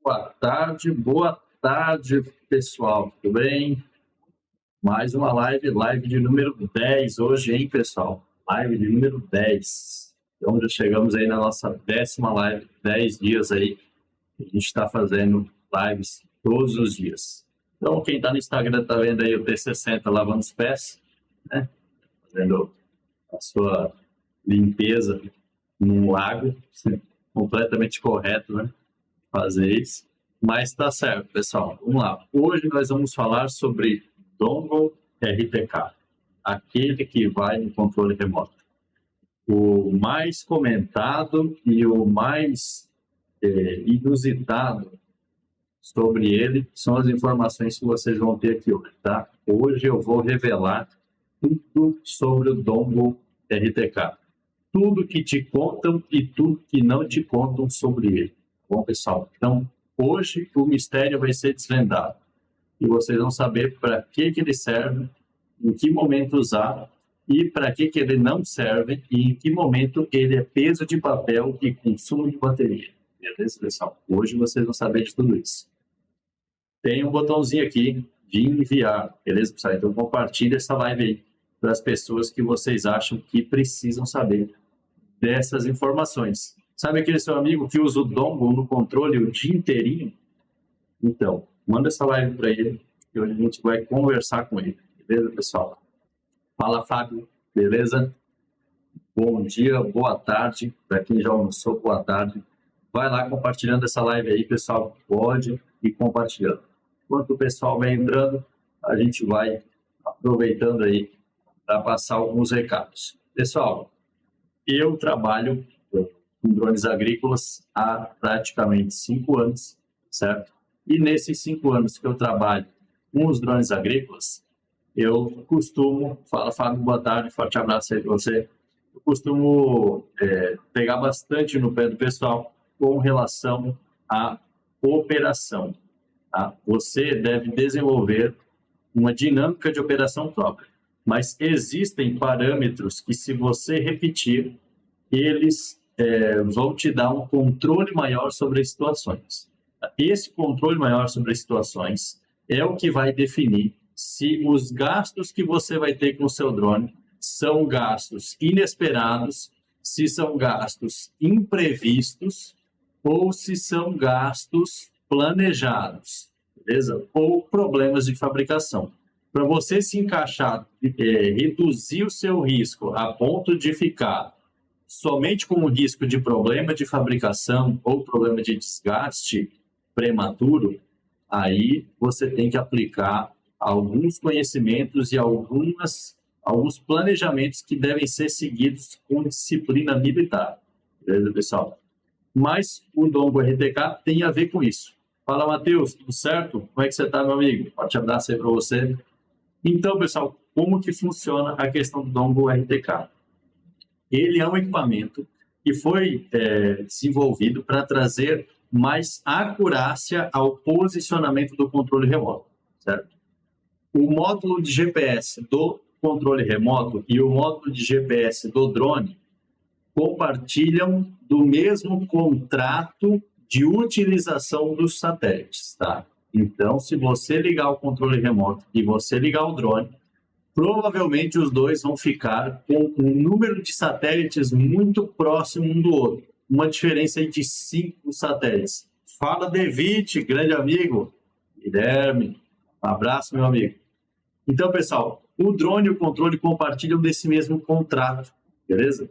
Boa tarde, pessoal, tudo bem? Mais uma live de número 10 hoje, hein, pessoal? Live de número 10. Então, já chegamos aí na nossa 10ª live, 10 dias aí, a gente está fazendo lives todos os dias. Então, quem está no Instagram está vendo aí o T60 lavando os pés, né? Fazendo a sua limpeza no lago, completamente correto, né? Fazer isso. Mas tá certo, pessoal. Vamos lá. Hoje nós vamos falar sobre Dongle RTK, aquele que vai no controle remoto. O mais comentado e o mais inusitado sobre ele são as informações que vocês vão ter aqui hoje, tá? Hoje eu vou revelar tudo sobre o Dongle RTK. Tudo que te contam e tudo que não te contam sobre ele. Bom, pessoal, então hoje o mistério vai ser desvendado e vocês vão saber para que ele serve, em que momento usar e para que ele não serve e em que momento ele é peso de papel e consumo de bateria. Beleza, pessoal? Hoje vocês vão saber de tudo isso. Tem um botãozinho aqui de enviar, beleza, pessoal? Então compartilhe essa live aí para as pessoas que vocês acham que precisam saber dessas informações. Sabe aquele seu amigo que usa o dongle no controle o dia inteirinho? Então, manda essa live para ele e hoje a gente vai conversar com ele. Beleza, pessoal? Fala, Fábio. Beleza? Bom dia, boa tarde. Para quem já almoçou, boa tarde. Vai lá compartilhando essa live aí, pessoal. Pode ir compartilhando. Enquanto o pessoal vai entrando, a gente vai aproveitando aí para passar alguns recados. Pessoal, eu trabalho com drones agrícolas há praticamente 5 anos, certo? E nesses 5 anos que eu trabalho com os drones agrícolas, eu costumo, fala Fábio, boa tarde, forte abraço aí para você, eu costumo pegar bastante no pé do pessoal com relação à operação. Tá? Você deve desenvolver uma dinâmica de operação própria, mas existem parâmetros que, se você repetir, eles vão te dar um controle maior sobre as situações. Esse controle maior sobre as situações é o que vai definir se os gastos que você vai ter com o seu drone são gastos inesperados, se são gastos imprevistos ou se são gastos planejados, beleza? Ou problemas de fabricação. Para você se encaixar, reduzir o seu risco a ponto de ficar somente com o risco de problema de fabricação ou problema de desgaste prematuro, aí você tem que aplicar alguns conhecimentos e alguns planejamentos que devem ser seguidos com disciplina militar. Beleza, pessoal? Mas o Dongle RTK tem a ver com isso. Fala, Matheus, tudo certo? Como é que você está, meu amigo? Forte abraço aí para você. Então, pessoal, como que funciona a questão do Dongle RTK? Ele é um equipamento que foi desenvolvido para trazer mais acurácia ao posicionamento do controle remoto, certo? O módulo de GPS do controle remoto e o módulo de GPS do drone compartilham do mesmo contrato de utilização dos satélites, tá? Então, se você ligar o controle remoto e você ligar o drone, provavelmente os dois vão ficar com um número de satélites muito próximo um do outro. Uma diferença de 5 satélites. Fala, David, grande amigo. Guilherme, um abraço, meu amigo. Então, pessoal, o drone e o controle compartilham desse mesmo contrato, beleza?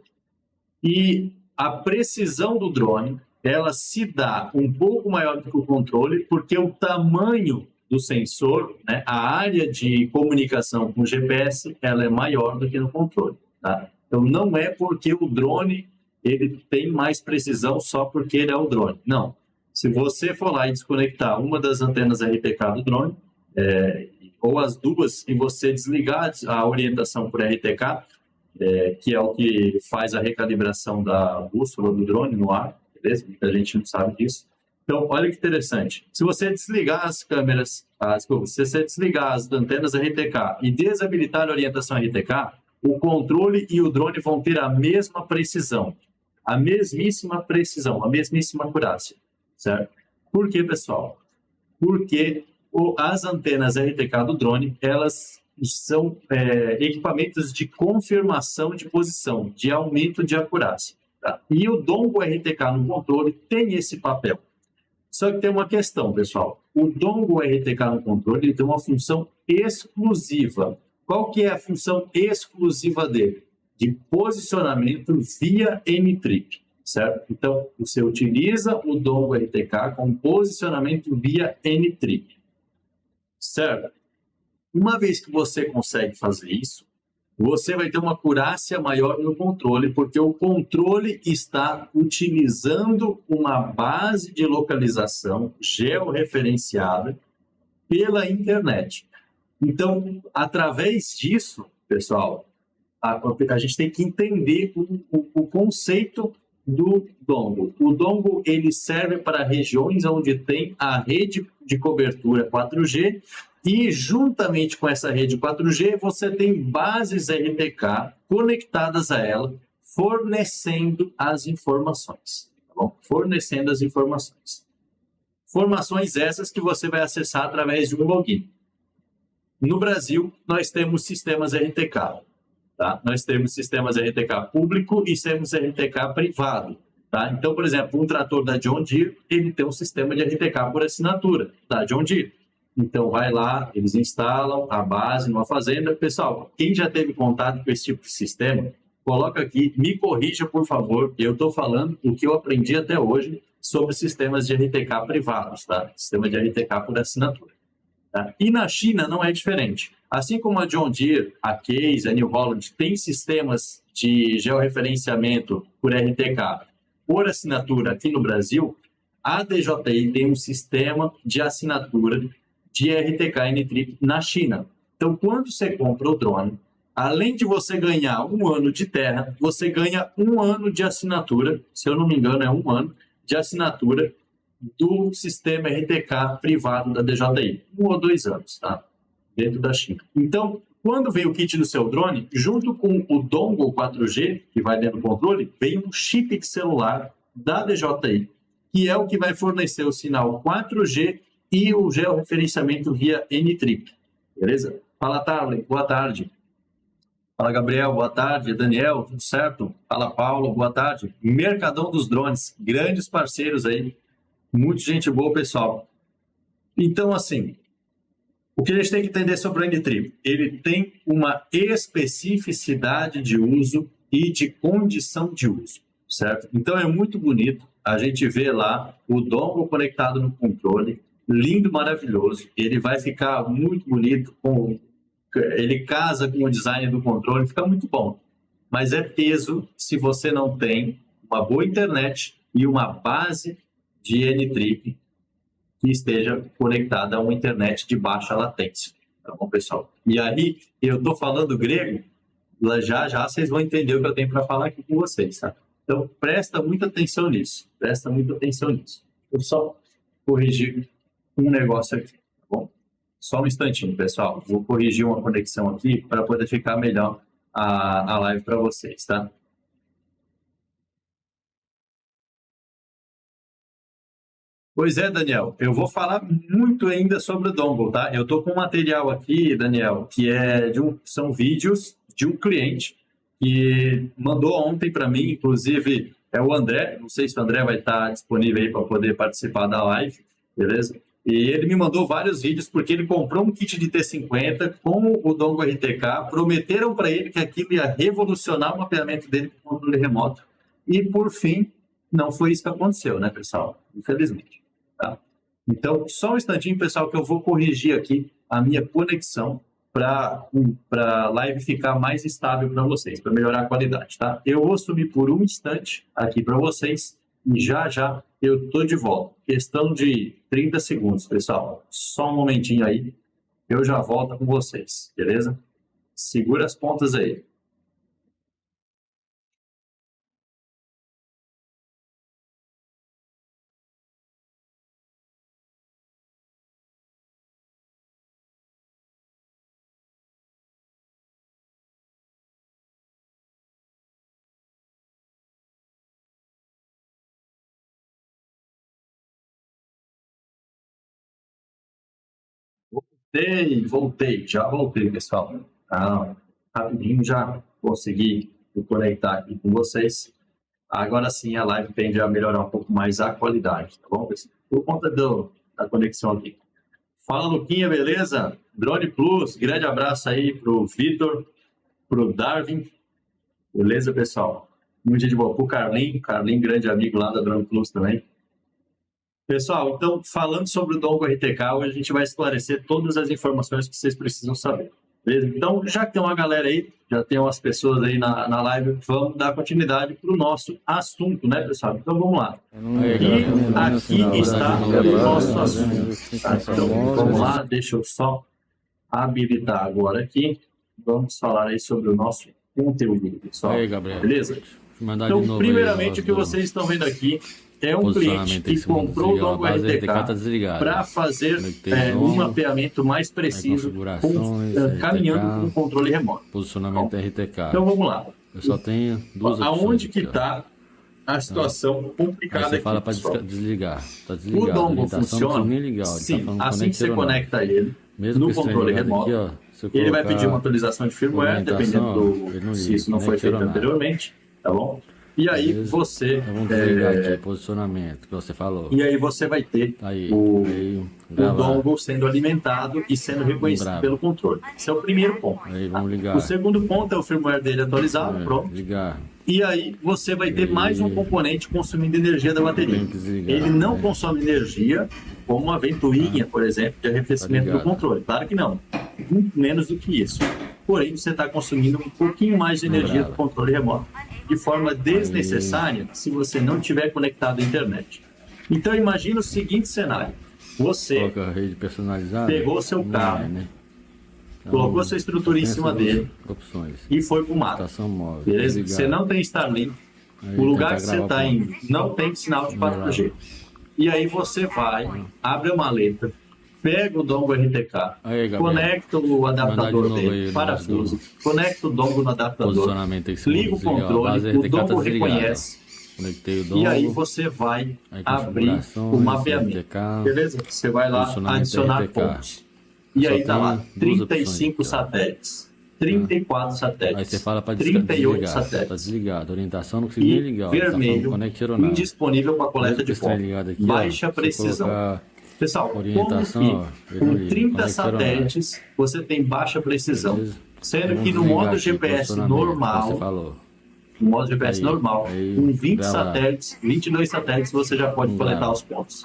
E a precisão do drone, ela se dá um pouco maior do que o controle, porque o tamanho do sensor, né, a área de comunicação com o GPS, ela é maior do que no controle, tá? Então, não é porque o drone ele tem mais precisão só porque ele é o drone. Não. Se você for lá e desconectar uma das antenas RTK do drone, ou as duas, e você desligar a orientação por RTK, que é o que faz a recalibração da bússola do drone no ar, beleza? Muita gente não sabe disso. Então, olha que interessante. Se você desligar as câmeras, se você desligar as antenas RTK e desabilitar a orientação RTK, o controle e o drone vão ter a mesma precisão, a mesmíssima acurácia, certo? Por quê, pessoal? Porque as antenas RTK do drone, elas são equipamentos de confirmação de posição, de aumento de acurácia. Tá? E o dongle RTK no controle tem esse papel. Só que tem uma questão, pessoal. O dongle RTK no controle ele tem uma função exclusiva. Qual que é a função exclusiva dele? De posicionamento via N-trip, certo? Então, você utiliza o dongle RTK com posicionamento via N-trip, certo? Uma vez que você consegue fazer isso, você vai ter uma acurácia maior no controle, porque o controle está utilizando uma base de localização georreferenciada pela internet. Então, através disso, pessoal, a gente tem que entender o conceito do dongle. O dongle ele serve para regiões onde tem a rede de cobertura 4G e, juntamente com essa rede 4G, você tem bases RTK conectadas a ela, fornecendo as informações. Tá bom? Fornecendo as informações. Informações essas que você vai acessar através de um login. No Brasil, nós temos sistemas RTK. Tá? Nós temos sistemas RTK público e temos RTK privado. Tá? Então, por exemplo, um trator da John Deere, ele tem um sistema de RTK por assinatura da John Deere. Então, vai lá, eles instalam a base numa fazenda. Pessoal, quem já teve contato com esse tipo de sistema, coloca aqui, me corrija, por favor. Eu estou falando o que eu aprendi até hoje sobre sistemas de RTK privados, tá? Sistema de RTK por assinatura. Tá? E na China não é diferente. Assim como a John Deere, a Case, a New Holland tem sistemas de georreferenciamento por RTK por assinatura aqui no Brasil, a DJI tem um sistema de assinatura de RTK N-trip na China. Então, quando você compra o drone, além de você ganhar 1 ano de terra, você ganha 1 ano de assinatura, se eu não me engano é 1 ano de assinatura do sistema RTK privado da DJI. 1 ou 2 anos, tá? Dentro da China. Então, quando vem o kit do seu drone, junto com o dongle 4G, que vai dentro do controle, vem um chip de celular da DJI, que é o que vai fornecer o sinal 4G e o georreferenciamento via N-trip. Beleza? Fala, Tarley. Boa tarde. Fala, Gabriel. Boa tarde. Daniel, tudo certo? Fala, Paulo. Boa tarde. Mercadão dos Drones. Grandes parceiros aí. Muito gente boa, pessoal. Então, assim, o que a gente tem que entender sobre o N-trip? Ele tem uma especificidade de uso e de condição de uso, certo? Então, é muito bonito. A gente vê lá o dongle conectado no controle, lindo, maravilhoso. Ele vai ficar muito bonito, ele casa com o design do controle, fica muito bom. Mas é peso se você não tem uma boa internet e uma base de N-trip que esteja conectada a uma internet de baixa latência. Tá bom, pessoal? E aí, eu estou falando grego, já já vocês vão entender o que eu tenho para falar aqui com vocês, tá? Então, presta muita atenção nisso. Presta muita atenção nisso. Eu só corrigir um negócio aqui, tá bom? Só um instantinho, pessoal. Vou corrigir uma conexão aqui para poder ficar melhor a live para vocês, tá? Pois é, Daniel, eu vou falar muito ainda sobre o dongle, tá? Eu estou com um material aqui, Daniel, que são vídeos de um cliente que mandou ontem para mim, inclusive é o André, não sei se o André vai estar disponível aí para poder participar da live, beleza? E ele me mandou vários vídeos porque ele comprou um kit de T50 com o dongle RTK, prometeram para ele que aquilo ia revolucionar o mapeamento dele com controle remoto e, por fim, não foi isso que aconteceu, né, pessoal? Infelizmente. Tá? Então, só um instantinho, pessoal, que eu vou corrigir aqui a minha conexão para a live ficar mais estável para vocês, para melhorar a qualidade, tá? Eu vou subir por um instante aqui para vocês e já já eu estou de volta. Questão de 30 segundos, pessoal. Só um momentinho aí, eu já volto com vocês, beleza? Segura as pontas aí. Ei, voltei, já voltei, pessoal. Rapidinho já consegui me conectar aqui com vocês. Agora sim a live tende a melhorar um pouco mais a qualidade, tá bom, pessoal? Por conta da conexão aqui. Fala, Luquinha, beleza? Drone Plus, grande abraço aí pro Vitor, pro Darwin. Beleza, pessoal? Muito de boa. Pro Carlinho, grande amigo lá da Drone Plus também. Pessoal, então, falando sobre o Dongo RTK, hoje a gente vai esclarecer todas as informações que vocês precisam saber. Beleza? Então, já que tem uma galera aí, já tem umas pessoas aí na live, vamos dar continuidade para o nosso assunto, né, pessoal? Então, vamos lá. E aqui está o nosso assunto. Tá? Então, vamos lá, deixa eu só habilitar agora aqui. Vamos falar aí sobre o nosso conteúdo, pessoal. Aí, Gabriel. Beleza? Então, primeiramente, o que vocês estão vendo aqui é um cliente que comprou o Dongo RTK para fazer um mapeamento mais preciso, caminhando com o controle remoto. Posicionamento RTK. Então vamos lá. Eu só tenho duas opções. Aonde que está a situação complicada aqui? Você fala para desligar. Tá desligado. O Dongo funciona? Sim, assim que você conecta ele no controle remoto, ele vai pedir uma atualização de firmware, dependendo se isso não foi feito anteriormente, tá bom? E aí você... Vamos desligar aqui, posicionamento, que você falou. E aí você vai ter o dongle sendo alimentado e sendo reconhecido pelo controle. Esse é o primeiro ponto. Aí vamos ligar. O segundo ponto é o firmware dele atualizado, pronto. Ligar. E aí você vai ter mais um componente consumindo energia da bateria. Ele não consome energia como uma ventoinha, por exemplo, de arrefecimento do controle. Claro que não. Muito menos do que isso. Porém, você está consumindo um pouquinho mais de energia do controle remoto de forma desnecessária se você não tiver conectado à internet. Então, imagina o seguinte cenário. Você pegou seu carro, colocou sua estrutura em cima dele e foi para o mato. Beleza? Você não tem Starlink, o lugar que você está indo não tem sinal de 4G. E aí você vai, abre a maleta, pega o Dongo RTK, conecta o adaptador dele, parafuso, conecta o Dongo no adaptador, liga o controle, o Dongo reconhece, e aí você vai abrir o mapeamento, beleza? Você vai lá adicionar pontos. E aí tá lá, 35 satélites, 34 satélites, aí você fala para 38 desligar, satélites. tá desligado, orientação não consegui nem ligar. Vermelho, indisponível para coleta de pontos. Baixa precisão. Pessoal, como que com 30 satélites você tem baixa precisão, sendo que no modo GPS normal, com 20 satélites, 22 satélites, você já pode coletar os pontos.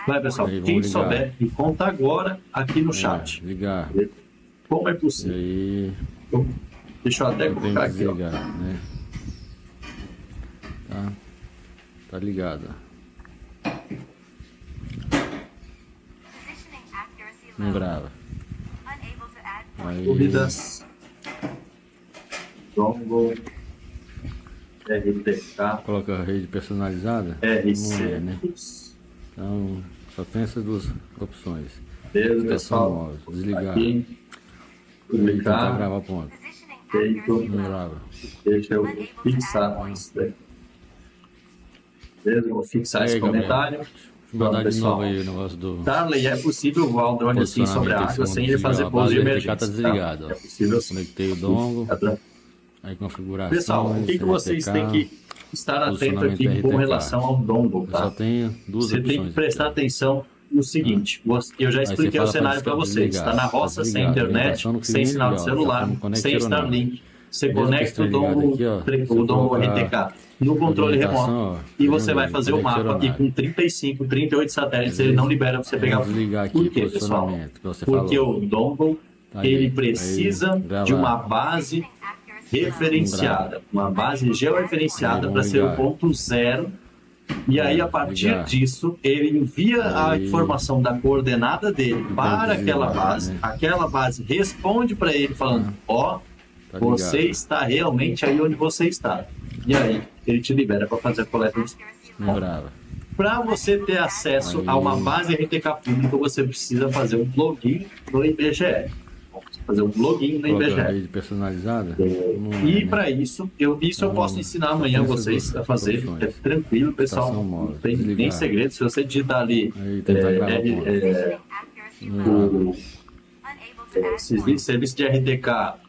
Vai, pessoal, quem souber, me conta agora aqui no chat. Como é possível? Deixa eu até colocar aqui. Né? Tá ligado. Não grava. Dúvidas? Dongo RTK. Coloca a rede personalizada. RC. Não é, né? Então, só tem essas duas opções. Beleza, pessoal. Desligar. Aqui. Publicar. Gravar ponto. Feito. Não grava. Deixa eu fixar isso daí. Beleza, vou fixar esse comentário. Mandar de novo aí o negócio do... Darley, é possível voar o drone assim sobre a água sem ele fazer pouso de emergência. Tá desligado. É possível sim. Conectei o dongo. Aí configuração. Pessoal, o que vocês têm que estar atento aqui com relação ao dongo, tá? Eu só tenho duas opções. Você tem que prestar atenção no seguinte, eu já expliquei o cenário para vocês. Está na roça, sem internet, sem sinal de celular, sem Starlink. Você conecta o dongo RTK no controle remoto e você vai fazer o mapa e com 35, 38 satélites ele não libera você pegar. Por quê, pessoal? Porque o dongle ele precisa de uma base referenciada, uma base georreferenciada para ser o ponto zero. E aí, a partir disso, ele envia a informação da coordenada dele para aquela base responde para ele falando, você está realmente aí onde você está. E aí, ele te libera para fazer a coleta dos pontos. Para você ter acesso a uma base RTK pública, você precisa fazer um login no IBGE. Fazer um login no IBGE. Personalizada? E para isso, eu posso ensinar amanhã vocês a fazer. É tranquilo, pessoal. Não tem nem segredo. Se você digitar ali serviço de RTK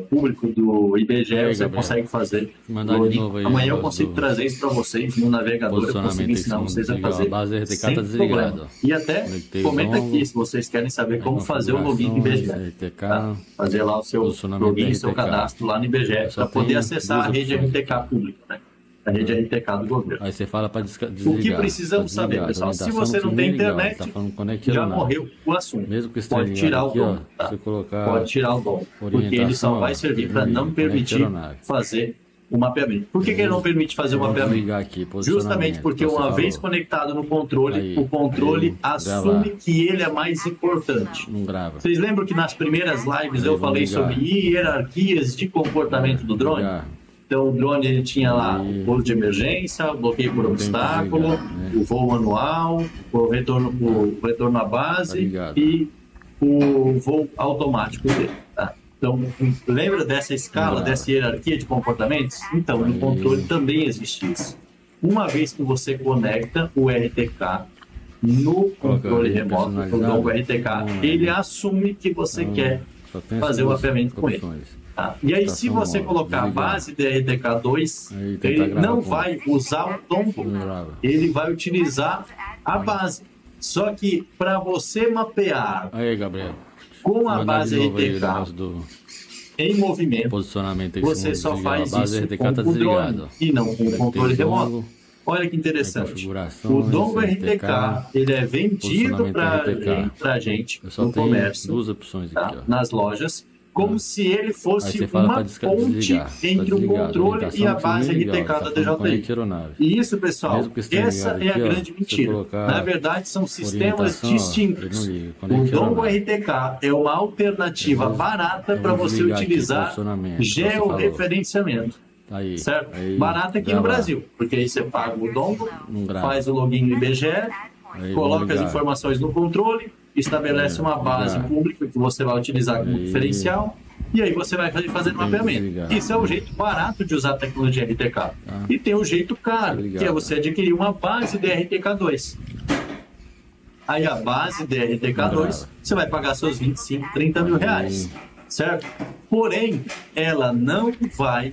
público do IBGE, você Gabriel, consegue fazer. mandar de novo aí Amanhã eu o consigo do trazer isso para vocês no navegador, eu consigo ensinar vocês a fazer. A base RTK sem tá desligada. problema. E até Conectei o comenta dongle, aqui se vocês querem saber como fazer o login no IBGE. RTK, Tá? Fazer lá o seu posicionamento login, seu RTK. cadastro lá no IBGE Só para poder tem acessar a duas rede opções. RTK pública, né? A rede RTK do governo. Aí você fala para desligar. O que precisamos Tá saber, desligado. pessoal? Se Orientação você não no tem fim, legal. internet, Tá falando conecte já aeronave. morreu o assunto. Mesmo que Pode esteja tirar o aqui, dom. ó, Tá? você colocar Pode tirar o dom. Porque ele só vai servir para não permitir fazer o mapeamento. Por que ele não permite fazer o mapeamento? Aqui, Justamente porque uma vez conectado no controle, Aí, o controle aí, assume gravar. que ele é mais importante. Não grava. Vocês lembram que nas primeiras lives Aí, eu vamos falei ligar. sobre hierarquias de comportamento do drone? Ligar. Então o drone ele tinha lá Aí. o voo de emergência, o bloqueio por Tem que obstáculo, desligar, né? o voo manual, o retorno à base Tá ligado. e o voo automático dele. Tá? Então, lembra dessa escala, Ligado. dessa hierarquia de comportamentos? Então, no Aí. controle também existe isso. Uma vez que você conecta o RTK no controle rede remoto, o personalizada. novo RTK, ele assume que você quer fazer o mapeamento com ele. Tá? E aí, se Estação você móvel, colocar a desligar. base de RTK2, Aí, tentar ele gravar não com- vai usar o dongle, Não grava. ele vai utilizar a base. Só que para você mapear Aí, Gabriel. com a Mandar base de novo aí o RTK negócio do em movimento, posicionamento aí. você se só desligar. faz A base isso RTK com tá o drone desligado. e não com o controle Tem remoto. dongle, Olha que interessante. configurações, O dongle RTK, RTK, ele é vendido posicionamento para a gente Eu só no tenho comércio, duas opções tá? aqui, ó. Nas lojas, como se ele Aí fosse você fala uma pra ponte desligar. Tá entre o desligado. controle Orientação e a no base fim, legal. RTK Tá da falando DJI. conecte aeronave. E isso, pessoal, Mesmo que esteja essa ligado é a aqui, ó, grande você mentira. colocar Na verdade, são sistemas orientação, ó, distintos. ele não liga, O conecte dongle aeronave. RTK é uma alternativa Eu vou- barata eu para vou você desligar aqui o utilizar posicionamento, que você falou. georreferenciamento. Aí, Certo? aí, Barata aqui no gravar. Brasil, porque aí você paga o dongle, Não grava. faz o login no IBGE, Aí, coloca vamos as ligar. informações no controle, estabelece uma base ligar. pública que você vai utilizar como Aí. diferencial, e aí você vai fazer o mapeamento. desligar. Isso é o jeito barato de usar a tecnologia RTK. E tem o jeito caro, Ligado. que é você adquirir uma base de RTK2. Aí a base de RTK2, você vai pagar seus 25, 30 mil reais, certo? Porém, ela não vai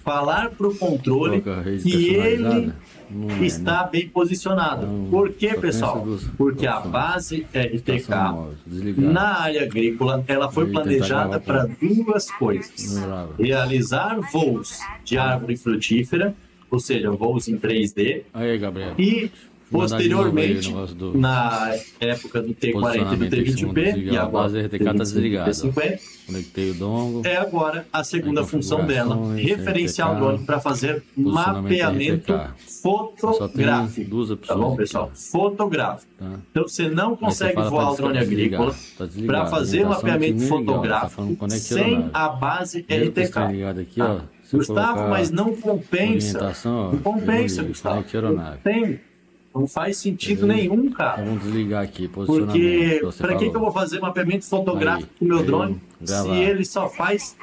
falar para o controle Coloca a rede que ele personalizada. Não é, está né? bem posicionado. Não, Por quê, só tem pessoal? essas duas Porque a opções. base Estação RTK móvel, desligar. na área agrícola, ela foi Aí, tentar planejada para gravar duas coisas. Não grava. Realizar voos de árvore frutífera, ou seja, voos em 3D, Aí, Gabriel. e Mandar de novo aí o posteriormente, negócio do na época do T40 e do posicionamento aí, T20P, segundo e desligar. A agora base RTK tá T25 e desligada. T50, Conectei o dongle. é agora a segunda Aí, função dela, configurações, referenciar o RTK, drone para fazer posicionamento mapeamento RTK. Só tem fotográfico. duas Tá opções bom, aqui, pessoal? Fotográfico. tá? Então você não Aí você consegue fala voar pra o drone desligar. agrícola Tá desligado. para fazer Orientação mapeamento no fim, legal. Tá fotográfico falando conecte sem aeronave. a base Mesmo que esteja RTK. ligado aqui, Tá? ó, se Gustavo, colocar mas não compensa. orientação, ó, Não compensa, eu não ligo, Gustavo. conecte aeronave. Não tem. Não faz sentido Beleza? nenhum, Então cara. vamos desligar aqui, posicionamento. Porque você para que falou. eu vou fazer mapeamento fotográfico Aí, com o meu aí, drone gravar. se ele só faz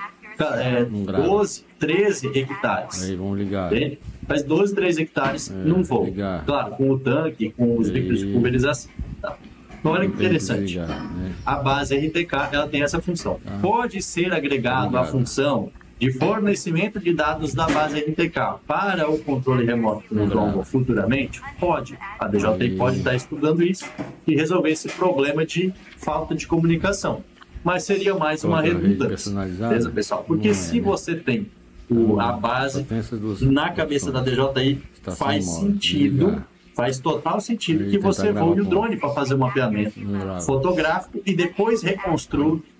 Não grava. 12, 13 hectares? Aí, vamos ligar. Entende? Faz 12, 13 hectares num voo. ligar. Claro, com o tanque, com os Aí. bicos de pulverização. Tá. Então, olha que Tem que interessante. desligar, né? A base RTK ela tem essa função. Pode ser agregado a Obrigado. função de fornecimento de dados da base RTK para o controle remoto no Obrigado. dongle futuramente? Pode. A DJI Aí. pode estar estudando isso e resolver esse problema de falta de comunicação. Mas seria mais uma Coloca a rede redundância. personalizada? Beleza, pessoal? Porque Não é, se né? você tem a Só base tem essas duas na cabeça da opções. DJI, Estação faz móvel, sentido, desligar. faz total sentido Aí, que tentar você gravar voe o com- drone para fazer o mapeamento Não grava. fotográfico e depois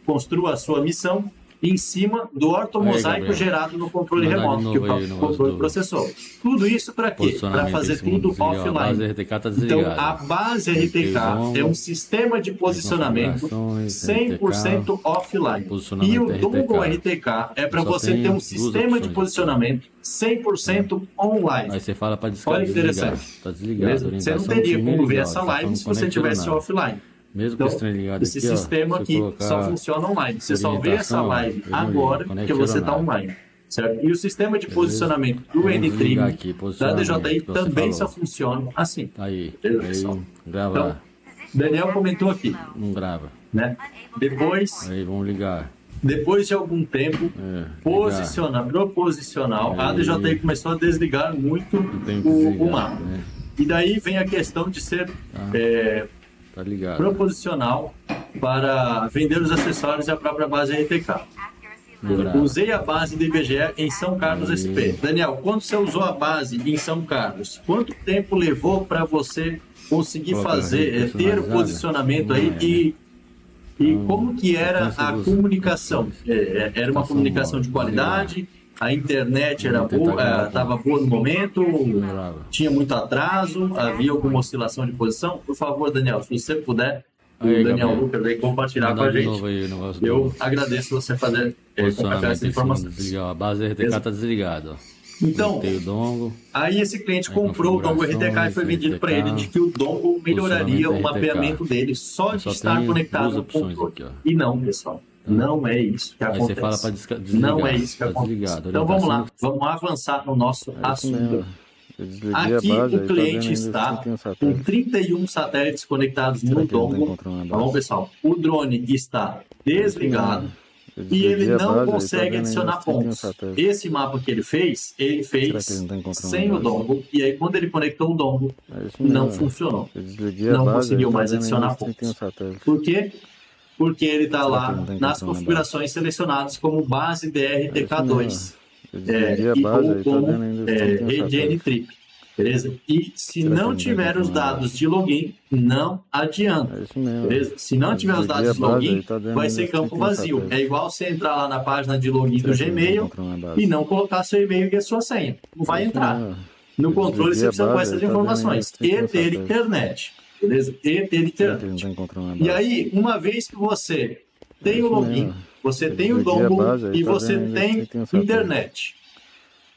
construa a sua missão em cima do ortomosaico Aí, Gabriel. gerado no controle Mandar de remoto, que novo aí o o negócio controle do processou. Tudo isso para quê? Para Posicionamento fazer em segundo tudo desligar. A base offline. RTK tá Então, desligada. a base Conectei o RTK dongle, é um sistema de posicionamento configurações, 100% offline. posicionamento E o RTK. dongle RTK é para Só você tem ter um duas sistema de opções. posicionamento 100% online. Aí você fala para Olha que desligar. interessante. Tá desligado. Beleza? Você Orientação não teria time como ver legal. essa Tá live falando se você conecte tivesse aeronave. offline. Mesmo que Então, esteja ligado esse aqui, ó, sistema você aqui colocar só funciona online. Você só vê essa orientação, live eu não agora ligo, porque você está aeronave. online. Certo? E o sistema de posicionamento do Vamos N-Trim desligar aqui, da posicionamento DJI que você também falou. só funciona assim. Aí, Beleza, pessoal? aí, gravar. Então, Daniel comentou aqui. Não grava. né? Depois Aí vamos ligar. de algum tempo, proposicional, a DJI começou a desligar muito o mapa. Né? E daí vem a questão de ser Tá ligado. proposicional para vender os acessórios e a própria base RTK. Usei a base do IBGE em São Carlos SP. Daniel, quando você usou a base em São Carlos, quanto tempo levou para você conseguir fazer, ter o posicionamento aí e como que era a comunicação? Era uma comunicação de qualidade? A internet era boa, estava boa no momento? Tinha muito atraso? Havia alguma oscilação de posição? Por favor, Daniel, se você puder, o Daniel Luca veio compartilhar com a gente. Eu agradeço você fazer compartilhar essa informação. A base RTK está desligada. Então, aí esse cliente comprou o dongle RTK e foi vendido para ele de que o dongle melhoraria o mapeamento dele só de estar conectado ao controle. E não, pessoal. Não é isso que acontece. Não é isso que acontece. Então vamos lá, vamos avançar no nosso assunto. Aqui o cliente está com 31 satélites conectados no dongle. Tá bom, pessoal? O drone está desligado e ele não consegue adicionar pontos. Esse mapa que ele fez sem o dongle, e aí quando ele conectou o dongle, não funcionou. Não conseguiu mais adicionar pontos. Por quê? Porque ele está lá nas configurações selecionadas como base DRTK2 e como rede N-Trip, beleza? E se não tiver os dados de login, não adianta, beleza? Se não tiver os dados de login, vai ser campo vazio. É igual você entrar lá na página de login do Gmail e não colocar seu e-mail e a sua senha. Não vai entrar. No controle você precisa com essas informações e ter internet. Beleza? E ter internet. E aí, uma vez que você tem o login, você tem o dongle e você tem internet,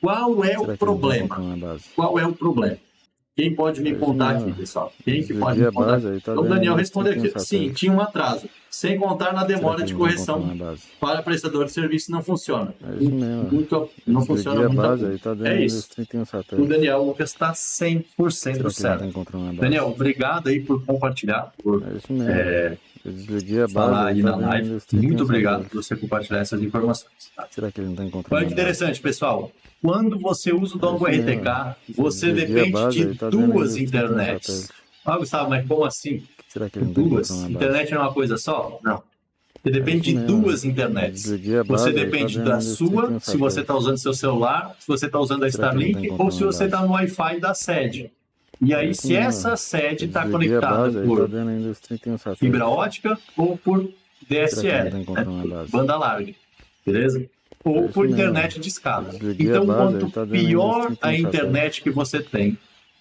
qual é o problema? Qual é o problema? Quem pode me contar aqui, pessoal? Quem que pode me contar? Então, o Daniel respondeu aqui. Sim, tinha um atraso. Sem contar na demora de correção para prestador de serviço não funciona. Não funciona muito. É isso. O Daniel Lucas está 100% certo. Daniel, obrigado aí por compartilhar, por falar aí na live. Muito obrigado por você compartilhar essas informações. Tá? Olha que interessante, pessoal. Quando você usa o dongle RTK, você depende de duas internets. Ah, Gustavo, mas como assim? Duas? Internet é uma coisa só? Não. Você depende de duas internets. Você depende da sua, se você está usando seu celular, se você está usando a Starlink ou se você está no Wi-Fi da sede. E aí, se essa sede está conectada por fibra ótica ou por DSL, né? Banda larga, beleza? Ou por internet de escada. Então, quanto pior a internet que você tem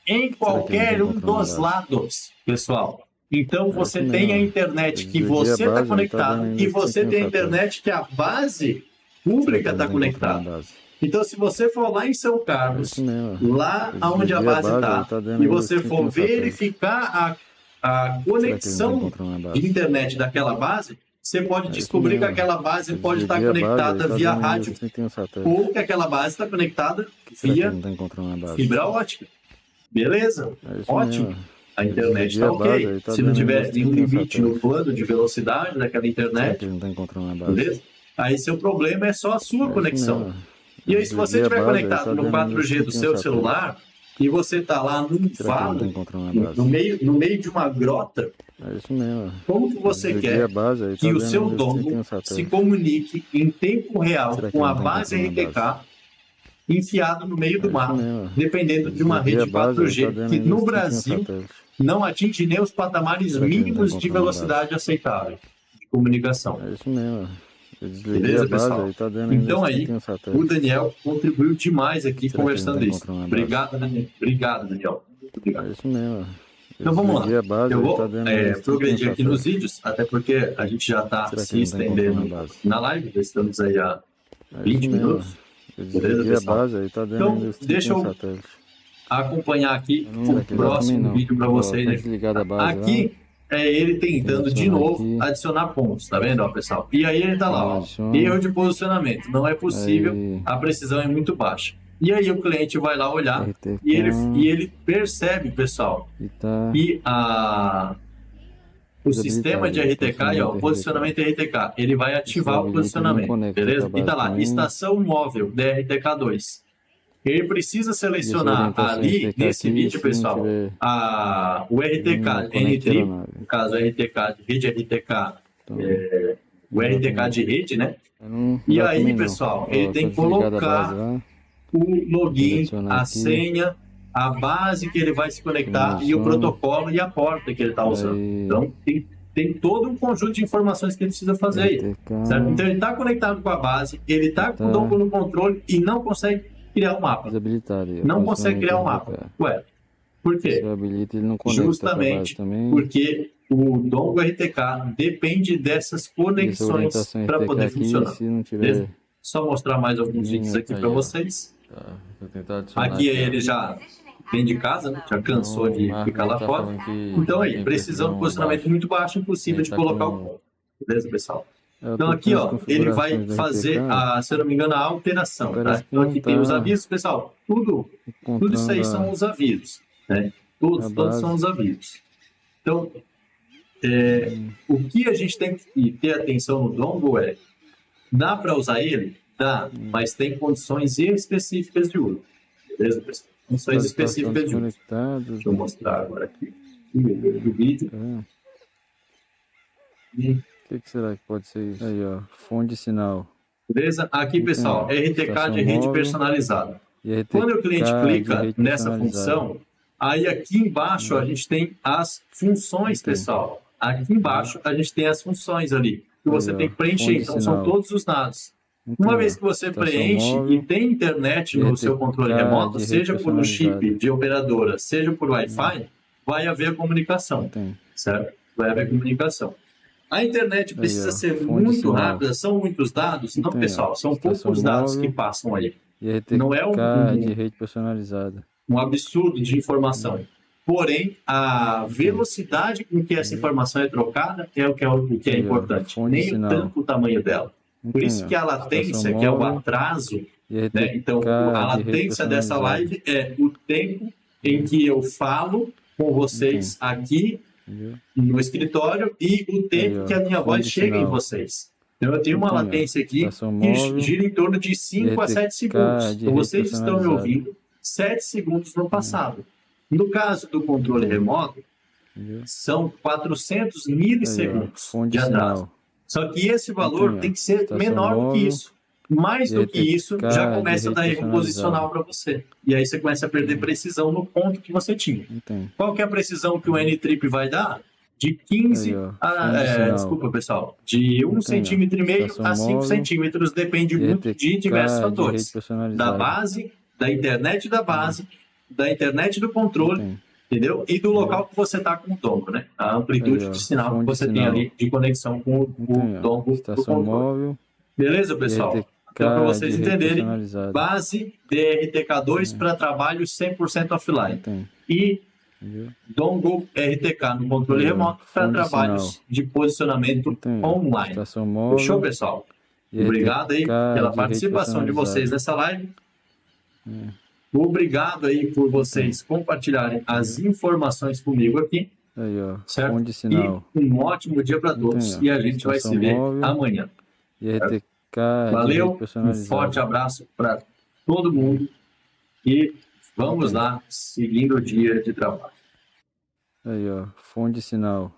em qualquer um dos lados, pessoal, então você tem a internet que você está conectado e você tem a internet que a base pública está conectada. Então, se você for lá em São Carlos, lá onde a base está, e você for verificar a conexão de internet daquela base, você pode descobrir que aquela base pode estar conectada via rádio ou que aquela base está conectada via fibra ótica. Beleza? Ótimo. A internet está ok. Se não tiver nenhum limite no plano de velocidade daquela internet, beleza? Aí seu problema é só a sua conexão. E aí, se você estiver conectado no 4G do seu celular e você está lá num vale, no meio de uma grota, como que você quer que o seu dongle se comunique em tempo real com a base RTK enfiado no meio do mar, dependendo de uma rede 4G que no Brasil não atinge nem os patamares mínimos de velocidade aceitável de comunicação. Beleza, pessoal? Então aí, o Daniel contribuiu demais aqui conversando isso. Obrigado, Daniel. Obrigado, Daniel. Muito obrigado. Então vamos lá. Eu vou progredir aqui nos vídeos, até porque a gente já está se estendendo na live. Já estamos aí há 20 minutos. Beleza, pessoal? Então, deixa eu acompanhar aqui o próximo vídeo para vocês. Aqui é ele tentando de novo adicionar pontos, tá vendo, ó, pessoal? E aí ele tá lá, ó, erro de posicionamento, não é possível, a precisão é muito baixa. E aí o cliente vai lá olhar e ele percebe, pessoal, que o sistema de RTK e ó, o posicionamento RTK. Ele vai ativar o posicionamento, beleza? E tá lá, estação móvel DRTK2. Ele precisa selecionar ali, nesse vídeo, pessoal, o RTK N-Trip, no caso, o RTK de rede, o RTK de rede, né? E aí, pessoal, ele tem que colocar o login, a senha, a base que ele vai se conectar e o protocolo e a porta que ele está usando. Então, tem todo um conjunto de informações que ele precisa fazer aí, certo? Então, ele está conectado com a base, ele está com o dongle no controle e não consegue criar um mapa. Não consegue criar um mapa. Ué, por quê? Justamente porque o dongle RTK depende dessas conexões para poder funcionar. Só mostrar mais alguns vídeos aqui para vocês. Aqui ele já vem de casa, né? Já cansou de ficar lá fora. Então aí, precisão de posicionamento muito baixo, impossível de colocar o ponto. Beleza, pessoal? Então aqui, ó, ele vai fazer, se eu não me engano, a alteração, tá? Então aqui tem os avisos, pessoal, tudo isso aí são os avisos, né? Todos são os avisos. Então, o que a gente tem que ter atenção no dongle dá para usar ele? Dá, mas tem condições específicas de uso. Beleza, pessoal? Condições específicas de uso. Deixa eu mostrar agora aqui o vídeo. O que será que pode ser isso? Aí, ó, fonte de sinal. Beleza? Aqui, pessoal, RTK de rede personalizada. Quando o cliente clica nessa função, aí aqui embaixo a gente tem as funções, pessoal. Aqui embaixo a gente tem as funções ali, que você tem que preencher. Então, são todos os dados. Uma vez que você preenche e tem internet no seu controle remoto, seja por um chip de operadora, seja por Wi-Fi, vai haver comunicação, certo? Vai haver comunicação. A internet precisa ser muito rápida, são muitos dados? Não, pessoal, são poucos dados que passam aí. Não é de rede personalizada. Um absurdo de informação. Porém, a velocidade com que essa informação é trocada é o que é importante, nem tanto o tamanho dela. Por isso que a latência, que é o atraso, né? Então, a latência dessa live é o tempo em que eu falo com vocês aqui no escritório e o tempo que a minha voz chega em vocês. Então, eu tenho uma latência aqui que gira em torno de 5 a 7 segundos. Então, vocês estão me ouvindo 7 segundos no passado. No caso do controle remoto, são 400 milissegundos de atraso. Só que esse valor tem que ser menor do que isso. Mais do que isso, já começa a dar erro posicional para você. E aí você começa a perder precisão no ponto que você tinha. Qual que é a precisão que o N-Trip vai dar? De 15 desculpa, pessoal. De 1,5 cm a 5 centímetros, depende muito de diversos fatores. Da base, da internet da internet do controle, entendeu? E do local que você está com o dongle, né? A amplitude de sinal que você tem ali de conexão com o dongle do controle. Beleza, pessoal? Então, para vocês entenderem, base DRTK2 para trabalho 100% offline. E dongle RTK no controle remoto para trabalhos de posicionamento online. Fechou, pessoal? Obrigado aí pela participação de vocês nessa live. Obrigado aí por vocês compartilharem as informações comigo aqui. Aí, ó, certo? E um ótimo dia para todos. E a gente vai se ver amanhã. Valeu, um forte abraço para todo mundo. E vamos lá, seguindo o dia de trabalho. Aí, ó, fonte de sinal.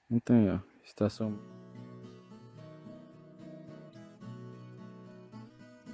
Não tem, ó, estação...